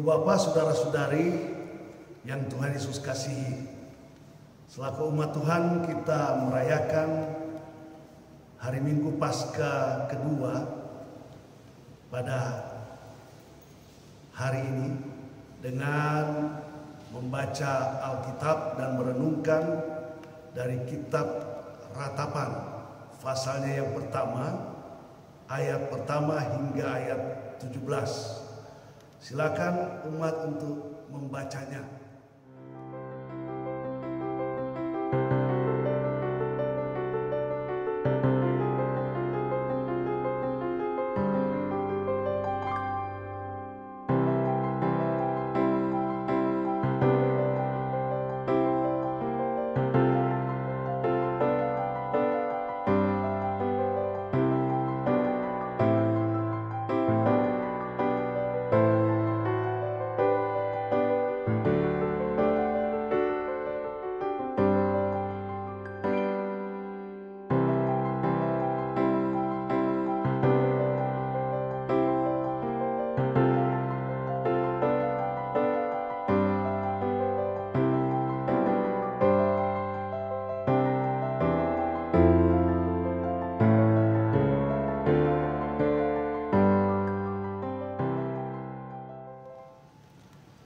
Ibu bapak, saudara-saudari yang Tuhan Yesus kasihi, selaku umat Tuhan kita merayakan hari Minggu Paskah kedua pada hari ini dengan membaca Alkitab dan merenungkan dari kitab Ratapan, pasalnya yang pertama, ayat pertama hingga ayat 17. Silakan umat untuk membacanya.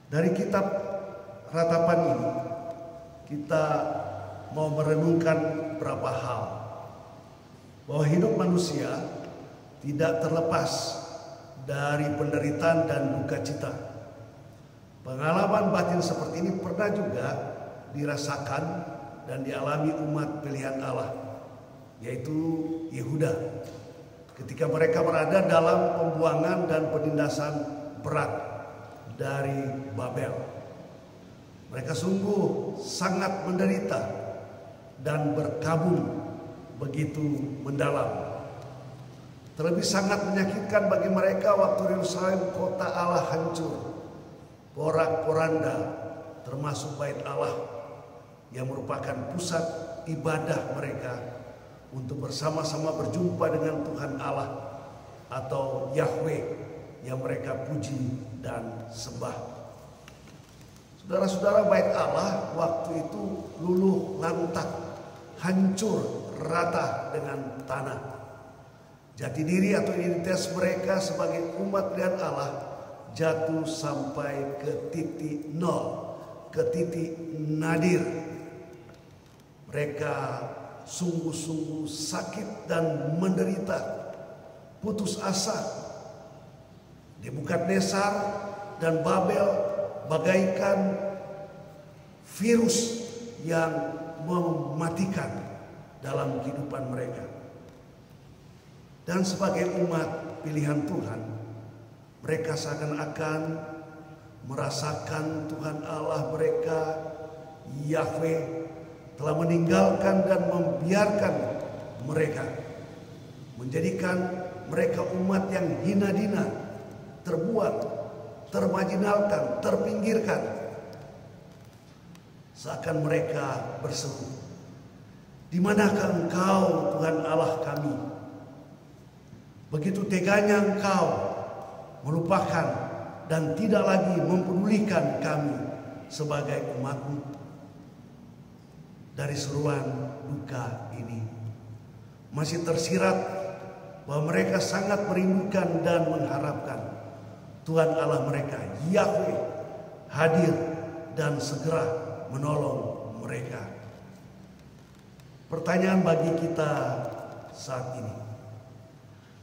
Dari kitab Ratapan ini kita mau merenungkan beberapa hal, bahwa hidup manusia tidak terlepas dari penderitaan dan duka cita. Pengalaman batin seperti ini pernah juga dirasakan dan dialami umat pilihan Allah, yaitu Yehuda, ketika mereka berada dalam pembuangan dan penindasan berat dari Babel. Mereka sungguh sangat menderita dan berkabung begitu mendalam. Terlebih sangat menyakitkan bagi mereka waktu Yerusalem, kota Allah, hancur, porak-poranda, termasuk bait Allah yang merupakan pusat ibadah mereka untuk bersama-sama berjumpa dengan Tuhan Allah atau Yahweh yang mereka puji dan sembah. Saudara-saudara, bait Allah waktu itu luluh lantak, hancur rata dengan tanah. Jati diri atau identitas mereka sebagai umat pilihan Allah jatuh sampai ke titik nol, ke titik nadir. Mereka sungguh-sungguh sakit dan menderita, putus asa. Nebukadnezar dan Babel bagaikan virus yang mematikan dalam kehidupan mereka. Dan sebagai umat pilihan Tuhan, mereka seakan-akan merasakan Tuhan Allah mereka, Yahweh, telah meninggalkan dan membiarkan mereka, menjadikan mereka umat yang hina dina, terbuang, termarginalkan, terpinggirkan. Seakan mereka berseru, "Di manakah Engkau, Tuhan Allah kami? Begitu teganya Engkau melupakan dan tidak lagi mempedulikan kami sebagai umat-Mu." Dari seruan duka ini masih tersirat bahwa mereka sangat merindukan dan mengharapkan Tuhan Allah mereka, Yahweh, hadir dan segera menolong mereka. Pertanyaan bagi kita saat ini,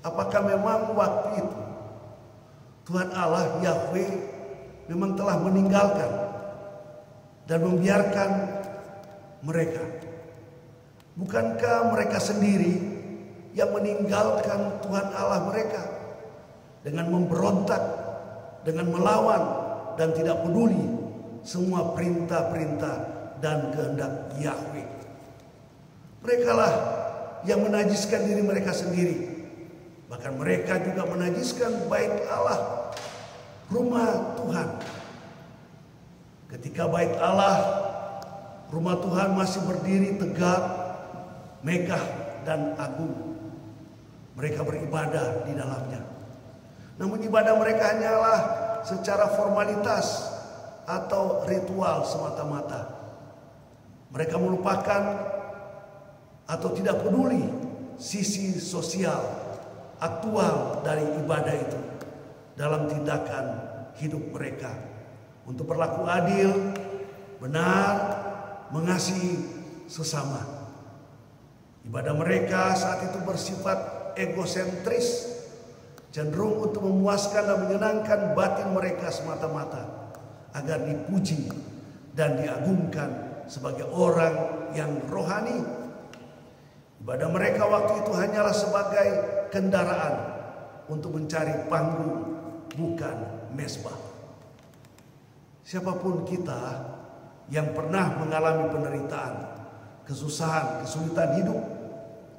apakah memang waktu itu Tuhan Allah, Yahweh, memang telah meninggalkan dan membiarkan mereka? Bukankah mereka sendiri yang meninggalkan Tuhan Allah mereka dengan memberontak, dengan melawan dan tidak peduli semua perintah-perintah dan kehendak Yahweh? Merekalah yang menajiskan diri mereka sendiri. Bahkan mereka juga menajiskan bait Allah, rumah Tuhan. Ketika bait Allah, rumah Tuhan masih berdiri tegak, megah dan agung, mereka beribadah di dalamnya. Namun ibadah mereka hanyalah secara formalitas atau ritual semata-mata. Mereka melupakan atau tidak peduli sisi sosial aktual dari ibadah itu dalam tindakan hidup mereka untuk berlaku adil, benar, mengasihi sesama. Ibadah mereka saat itu bersifat egosentris, cenderung untuk memuaskan dan menyenangkan batin mereka semata-mata agar dipuji dan diagungkan sebagai orang yang rohani. Ibadah mereka waktu itu hanyalah sebagai kendaraan untuk mencari panggung, bukan mezbah. Siapapun kita yang pernah mengalami penderitaan, kesusahan, kesulitan hidup,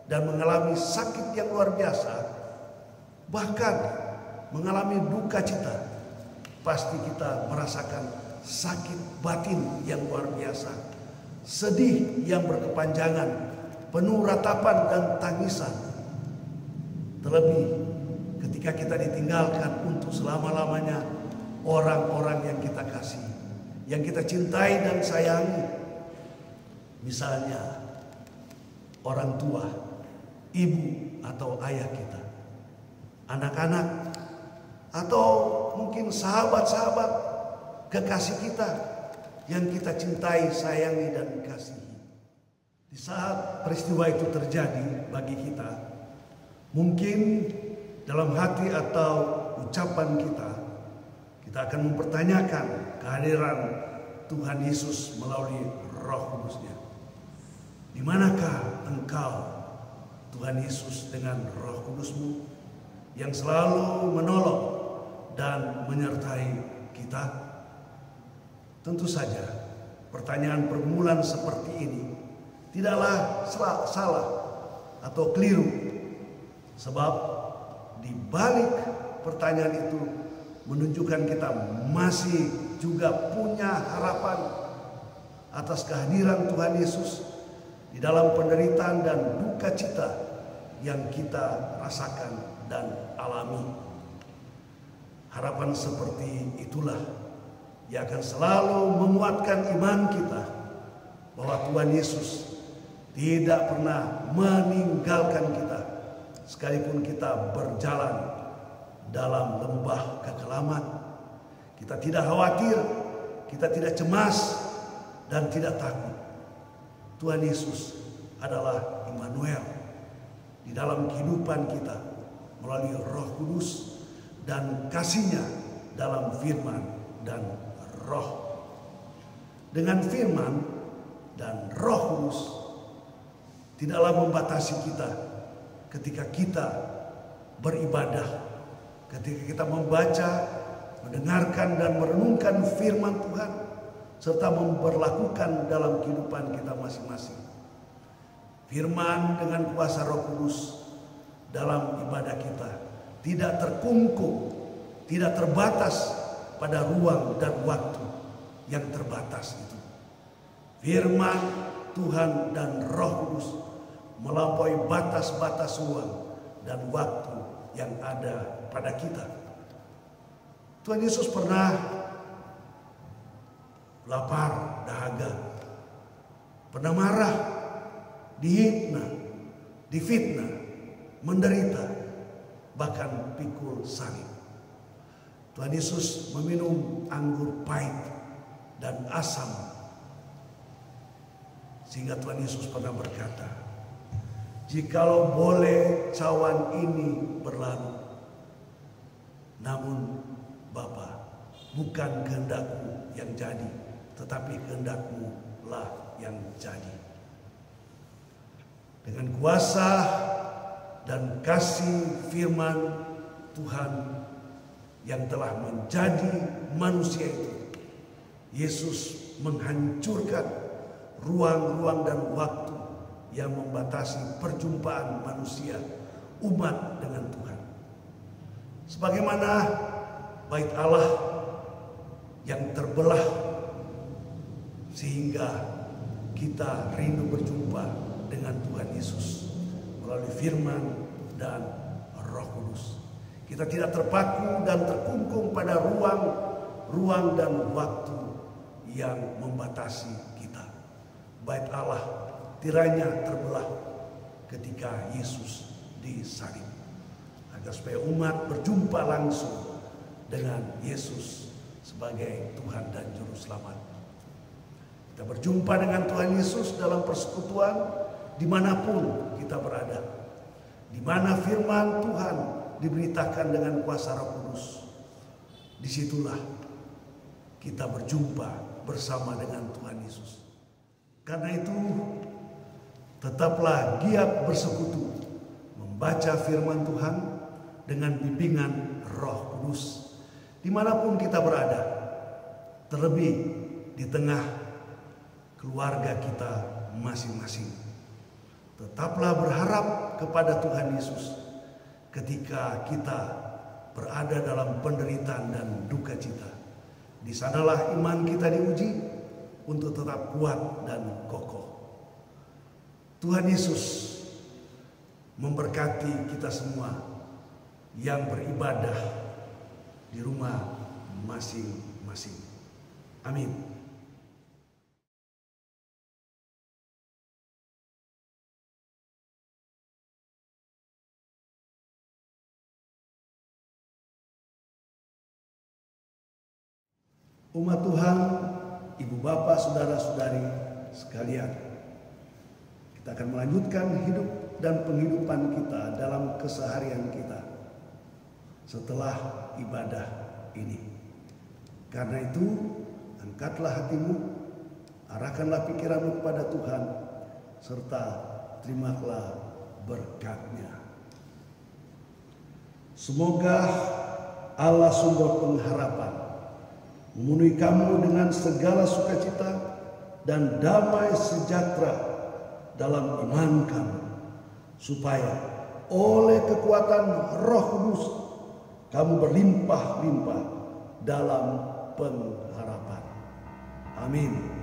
dan mengalami sakit yang luar biasa, bahkan mengalami duka cita, pasti kita merasakan sakit batin yang luar biasa, sedih yang berkepanjangan, penuh ratapan dan tangisan. Terlebih ketika kita ditinggalkan untuk selama-lamanya orang-orang yang kita kasih, yang kita cintai dan sayangi. Misalnya orang tua, ibu atau ayah kita, anak-anak, atau mungkin sahabat-sahabat kekasih kita yang kita cintai, sayangi, dan kasihi. Di saat peristiwa itu terjadi bagi kita, mungkin dalam hati atau ucapan kita akan mempertanyakan kehadiran Tuhan Yesus melalui Roh Kudus-Nya. Di manakah engkau, Tuhan Yesus, dengan Roh Kudus-Mu yang selalu menolong dan menyertai kita? Tentu saja pertanyaan pergumulan seperti ini tidaklah salah atau keliru, sebab di balik pertanyaan itu menunjukkan kita masih juga punya harapan atas kehadiran Tuhan Yesus di dalam penderitaan dan duka cita yang kita rasakan dan alami. Harapan seperti itulah yang akan selalu menguatkan iman kita bahwa Tuhan Yesus tidak pernah meninggalkan kita sekalipun kita berjalan dalam lembah kekelaman. Kita tidak khawatir, kita tidak cemas, dan tidak takut. Tuhan Yesus adalah Immanuel di dalam kehidupan kita melalui Roh Kudus dan kasih-Nya dalam firman dan Roh. Dengan firman dan Roh Kudus tidaklah membatasi kita ketika kita beribadah, ketika kita membaca, mendengarkan, dan merenungkan firman Tuhan, serta memperlakukan dalam kehidupan kita masing-masing. Firman dengan kuasa Roh Kudus dalam ibadah kita tidak terkungkung, tidak terbatas pada ruang dan waktu yang terbatas itu. Firman Tuhan dan Roh Kudus melampaui batas-batas ruang dan waktu yang ada pada kita. Tuhan Yesus pernah lapar, dahaga, pernah marah, dihina, difitnah, menderita, bahkan pikul salib. Tuhan Yesus meminum anggur pahit dan asam, sehingga Tuhan Yesus pernah berkata, "Jikalau boleh cawan ini berlalu, namun Bapa, bukan kehendak-Mu yang jadi, tetapi kehendak-Mu lah yang jadi." Dengan kuasa dan kasih firman Tuhan yang telah menjadi manusia itu, Yesus menghancurkan ruang-ruang dan waktu yang membatasi perjumpaan manusia, umat dengan Tuhan. Sebagaimana bait Allah yang terbelah sehingga kita rindu berjumpa dengan Tuhan Yesus melalui firman dan Roh Kudus. Kita tidak terpaku dan terkungkung pada ruang dan waktu yang membatasi kita. Bait Allah tirainya terbelah ketika Yesus disalib, agar supaya umat berjumpa langsung dengan Yesus sebagai Tuhan dan Juru Selamat. Kita berjumpa dengan Tuhan Yesus dalam persekutuan dimanapun kita berada, di mana firman Tuhan diberitakan dengan kuasa Roh Kudus. Disitulah kita berjumpa bersama dengan Tuhan Yesus. Karena itu tetaplah giat bersekutu, membaca firman Tuhan dengan bimbingan Roh Kudus dimanapun kita berada, terlebih di tengah keluarga kita masing-masing. Tetaplah berharap kepada Tuhan Yesus ketika kita berada dalam penderitaan dan duka cita. Di sanalah iman kita diuji untuk tetap kuat dan kokoh. Tuhan Yesus memberkati kita semua yang beribadah di rumah masing-masing. Amin. Umat Tuhan, ibu bapak, saudara-saudari sekalian, kita akan melanjutkan hidup dan penghidupan kita dalam keseharian kita setelah ibadah ini. Karena itu, angkatlah hatimu, arahkanlah pikiranmu kepada Tuhan, serta terimalah berkat-Nya. Semoga Allah sumber pengharapan memenuhi kamu dengan segala sukacita dan damai sejahtera dalam iman kamu, supaya oleh kekuatan Roh Kudus kamu berlimpah-limpah dalam pengharapan. Amin.